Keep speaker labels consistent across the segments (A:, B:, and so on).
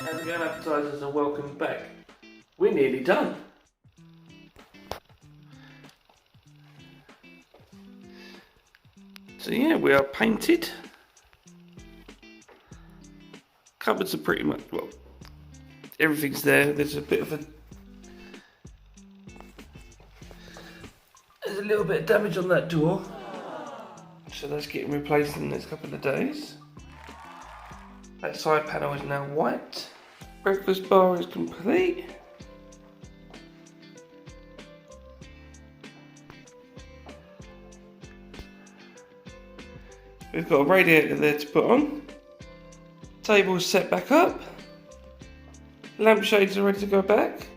A: How's it going, appetizers, and welcome back. We're nearly done. So yeah, we are painted. Cupboards are pretty much, well, everything's there. There's a little bit of damage on that door. So that's getting replaced in the next couple of days. That side panel is now white. Breakfast bar is complete. We've got a radiator there to put on. Table's set back up. Lampshades are ready to go back.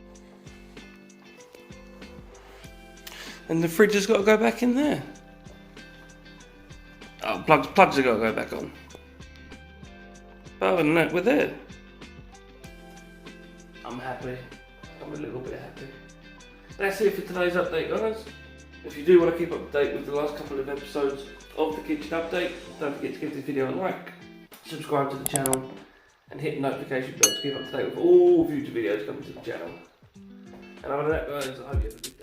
A: And the fridge has got to go back in there. Oh, plugs have got to go back on. But other than that, we're there. I'm happy. I'm a little bit happy. That's it for today's update, guys. If you do want to keep up to date with the last couple of episodes of the kitchen update, don't forget to give this video a like, subscribe to the channel, and hit the notification bell to keep up to date with all future videos coming to the channel. And other than that, guys, I hope you have a good